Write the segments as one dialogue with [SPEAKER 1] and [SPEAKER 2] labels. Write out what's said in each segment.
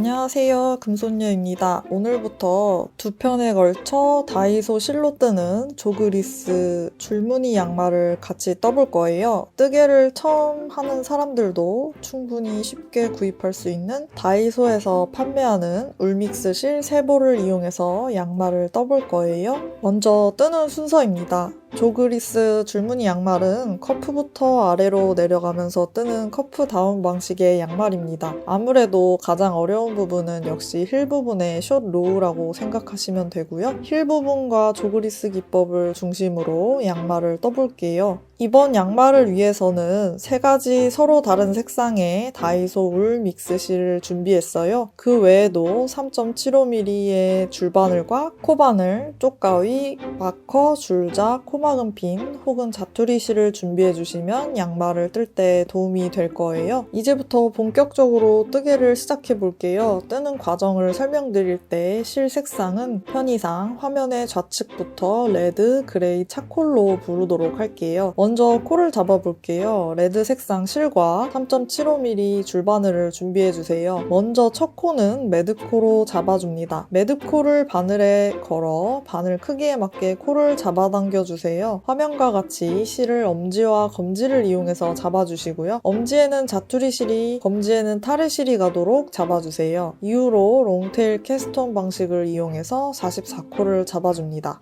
[SPEAKER 1] 안녕하세요. 금손녀입니다. 오늘부터 두 편에 걸쳐 다이소 실로 뜨는 조그리스 줄무늬 양말을 같이 떠볼 거예요. 뜨개를 처음 하는 사람들도 충분히 쉽게 구입할 수 있는 다이소에서 판매하는 울믹스 실 3볼을 이용해서 양말을 떠볼 거예요. 먼저 뜨는 순서입니다. 조그리스 줄무늬 양말은 커프부터 아래로 내려가면서 뜨는 커프 다운 방식의 양말입니다. 아무래도 가장 어려운 부분은 역시 힐 부분의 숏 로우라고 생각하시면 되고요. 힐 부분과 조그리스 기법을 중심으로 양말을 떠볼게요. 이번 양말을 위해서는 3가지 서로 다른 색상의 다이소 울 믹스실을 준비했어요. 그 외에도 3.75mm의 줄바늘과 코바늘, 쪽가위, 마커, 줄자, 코막음핀 혹은 자투리 실을 준비해 주시면 양말을 뜰 때 도움이 될 거예요. 이제부터 본격적으로 뜨개를 시작해 볼게요. 뜨는 과정을 설명드릴 때 실 색상은 편의상 화면의 좌측부터 레드, 그레이, 차콜로 부르도록 할게요. 먼저 코를 잡아볼게요. 레드 색상 실과 3.75mm 줄바늘을 준비해주세요. 먼저 첫 코는 매듭코로 잡아줍니다. 매듭코를 바늘에 걸어 바늘 크기에 맞게 코를 잡아당겨주세요. 화면과 같이 실을 엄지와 검지를 이용해서 잡아주시고요. 엄지에는 자투리 실이, 검지에는 타르 실이 가도록 잡아주세요. 이후로 롱테일 캐스톤 방식을 이용해서 44코를 잡아줍니다.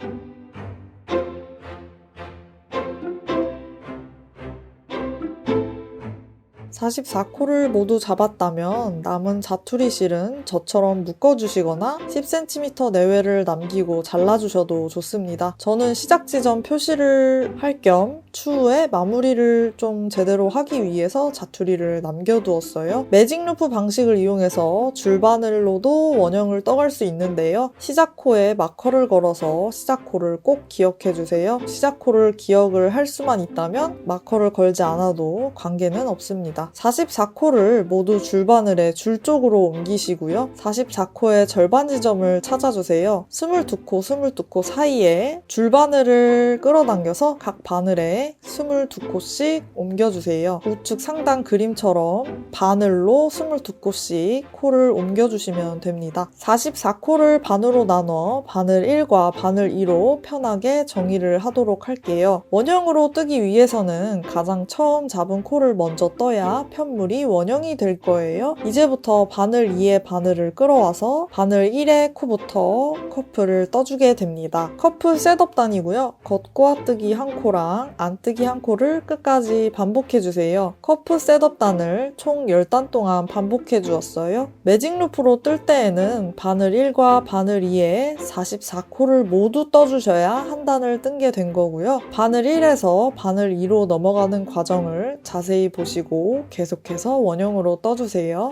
[SPEAKER 1] 44코를 모두 잡았다면 남은 자투리 실은 저처럼 묶어주시거나 10cm 내외를 남기고 잘라주셔도 좋습니다. 저는 시작 지점 표시를 할 겸 추후에 마무리를 좀 제대로 하기 위해서 자투리를 남겨두었어요. 매직 루프 방식을 이용해서 줄바늘로도 원형을 떠갈 수 있는데요. 시작코에 마커를 걸어서 시작코를 꼭 기억해주세요. 시작코를 기억을 할 수만 있다면 마커를 걸지 않아도 관계는 없습니다. 44코를 모두 줄바늘에 줄 쪽으로 옮기시고요. 44코의 절반 지점을 찾아주세요. 22코, 22코 사이에 줄바늘을 끌어당겨서 각 바늘에 22코씩 옮겨주세요. 우측 상단 그림처럼 바늘로 22코씩 코를 옮겨주시면 됩니다. 44코를 반으로 나눠 바늘 1과 바늘 2로 편하게 정의를 하도록 할게요. 원형으로 뜨기 위해서는 가장 처음 잡은 코를 먼저 떠야 편물이 원형이 될 거예요. 이제부터 바늘 2의 바늘을 끌어와서 바늘 1의 코부터 커프를 떠주게 됩니다. 커프 셋업 단이고요. 겉꼬아 뜨기 1코랑 안 뜨기 1코를 끝까지 반복해주세요. 커프 셋업 단을 총 10단 동안 반복해 주었어요. 매직 루프로 뜰 때에는 바늘 1과 바늘 2에 44코를 모두 떠주셔야 한 단을 뜬 게 된 거고요. 바늘 1에서 바늘 2로 넘어가는 과정을 자세히 보시고 계속해서 원형으로 떠주세요.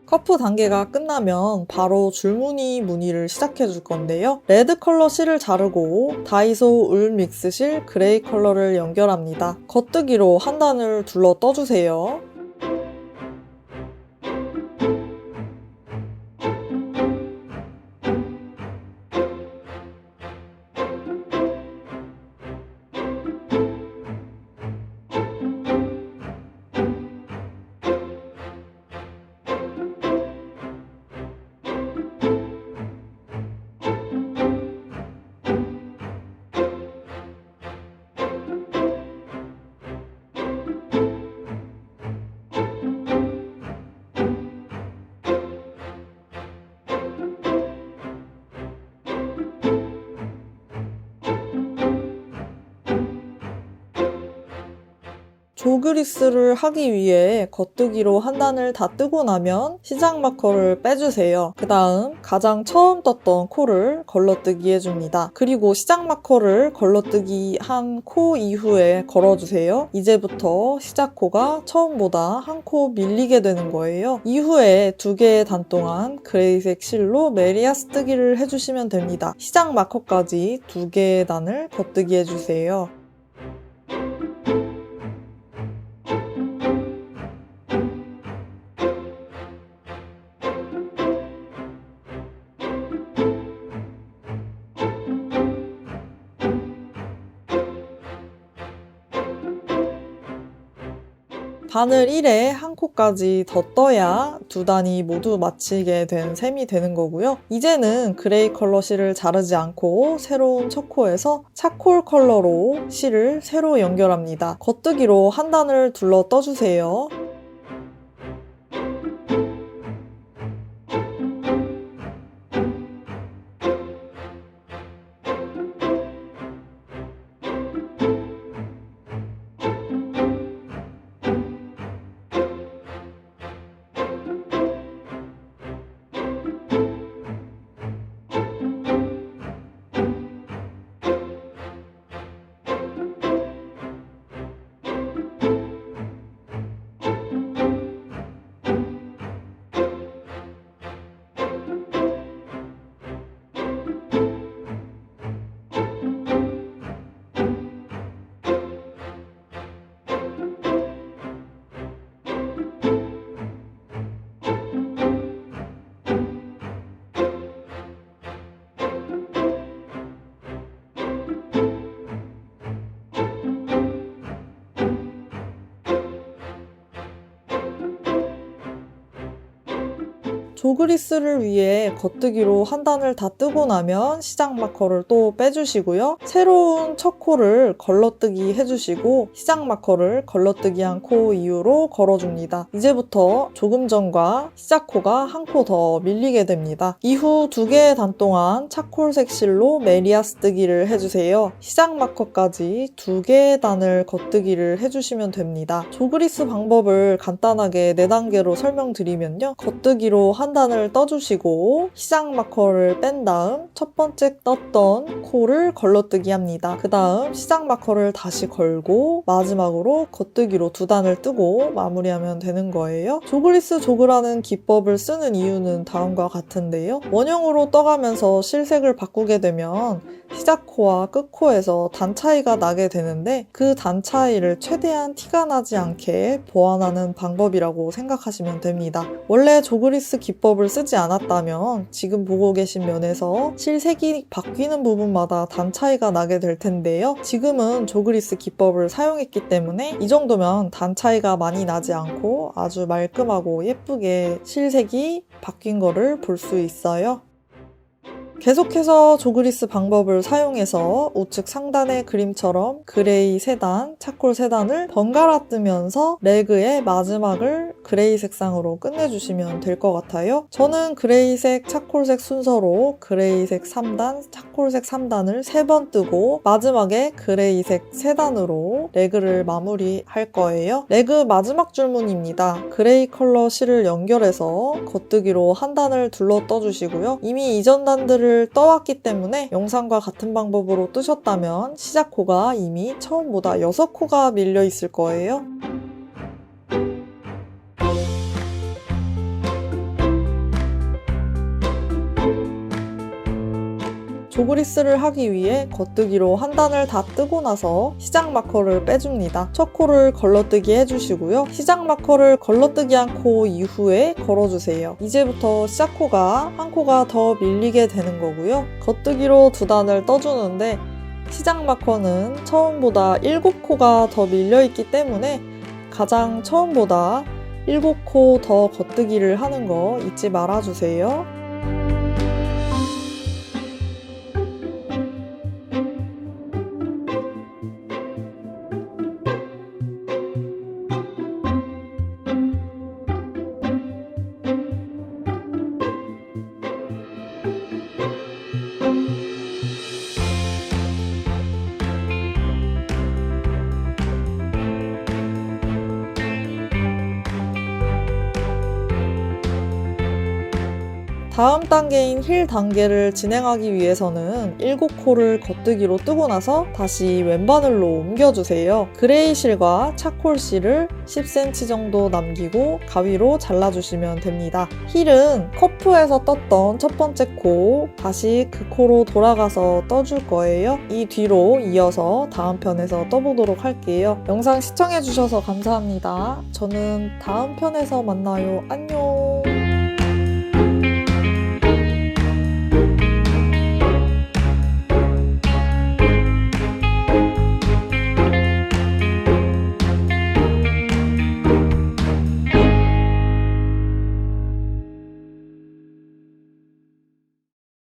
[SPEAKER 1] 커프 단계가 끝나면 바로 줄무늬 무늬를 시작해 줄 건데요. 레드 컬러 실을 자르고 다이소 울 믹스 실 그레이 컬러를 연결합니다. 겉뜨기로 한 단을 둘러 떠주세요. 조그리스를 하기 위해 겉뜨기로 한 단을 다 뜨고 나면 시작 마커를 빼주세요. 그 다음 가장 처음 떴던 코를 걸러뜨기 해줍니다. 그리고 시작 마커를 걸러뜨기 한 코 이후에 걸어주세요. 이제부터 시작 코가 처음보다 한 코 밀리게 되는 거예요. 이후에 2개의 단 동안 그레이색 실로 메리아스 뜨기를 해주시면 됩니다. 시작 마커까지 2개의 단을 겉뜨기 해주세요. 바늘 1에 한 코까지 더 떠야 2단이 모두 맞히게 된 셈이 되는 거고요. 이제는 그레이 컬러 실을 자르지 않고 새로운 첫 코에서 차콜 컬러로 실을 새로 연결합니다. 겉뜨기로 한 단을 둘러 떠주세요. 조그리스를 위해 겉뜨기로 한 단을 다 뜨고 나면 시작 마커를 또 빼주시고요. 새로운 첫 코를 걸러뜨기 해주시고 시작 마커를 걸러뜨기 한 코 이후로 걸어줍니다. 이제부터 조금 전과 시작 코가 한 코 더 밀리게 됩니다. 이후 2개의 단 동안 차콜색 실로 메리아스 뜨기를 해주세요. 시작 마커까지 2개의 단을 겉뜨기를 해주시면 됩니다. 조그리스 방법을 간단하게 4단계로 설명드리면요. 겉뜨기로 한 단을 떠주시고 시작 마커를 뺀 다음 첫 번째 떴던 코를 걸러뜨기 합니다. 그 다음 시작 마커를 다시 걸고 마지막으로 겉뜨기로 2단을 뜨고 마무리하면 되는 거예요. 조그리스 조그라는 기법을 쓰는 이유는 다음과 같은데요. 원형으로 떠가면서 실색을 바꾸게 되면 시작 코와 끝 코에서 단 차이가 나게 되는데 그 단 차이를 최대한 티가 나지 않게 보완하는 방법이라고 생각하시면 됩니다. 원래 조그리스 기법을 쓰지 않았다면 지금 보고 계신 면에서 실색이 바뀌는 부분마다 단 차이가 나게 될 텐데요. 지금은 조그리스 기법을 사용했기 때문에 이 정도면 단 차이가 많이 나지 않고 아주 말끔하고 예쁘게 실색이 바뀐 거를 볼 수 있어요. 계속해서 조그리스 방법을 사용해서 우측 상단의 그림처럼 그레이 3단, 차콜 3단을 번갈아 뜨면서 레그의 마지막을 그레이 색상으로 끝내주시면 될 것 같아요. 저는 그레이색, 차콜색 순서로 그레이색 3단, 차콜색 3단을 3번 뜨고 마지막에 그레이색 3단으로 레그를 마무리할 거예요. 레그 마지막 줄무늬입니다. 그레이 컬러 실을 연결해서 겉뜨기로 한 단을 둘러 떠주시고요. 이미 이전 단들을 떠왔기 때문에 영상과 같은 방법으로 뜨셨다면 시작 코가 이미 처음보다 6코가 밀려 있을 거예요. 조그리스를 하기 위해 겉뜨기로 한 단을 다 뜨고 나서 시작 마커를 빼줍니다. 첫 코를 걸러뜨기 해주시고요. 시작 마커를 걸러뜨기 한 코 이후에 걸어주세요. 이제부터 시작 코가 한 코가 더 밀리게 되는 거고요. 겉뜨기로 2단을 떠주는데 시작 마커는 처음보다 7코가 더 밀려있기 때문에 가장 처음보다 7코 더 겉뜨기를 하는 거 잊지 말아주세요. 다음 단계인 힐 단계를 진행하기 위해서는 7코를 겉뜨기로 뜨고 나서 다시 왼바늘로 옮겨주세요. 그레이 실과 차콜 실을 10cm 정도 남기고 가위로 잘라주시면 됩니다. 힐은 커프에서 떴던 첫 번째 코, 다시 그 코로 돌아가서 떠줄 거예요. 이 뒤로 이어서 다음 편에서 떠보도록 할게요. 영상 시청해주셔서 감사합니다. 저는 다음 편에서 만나요. 안녕!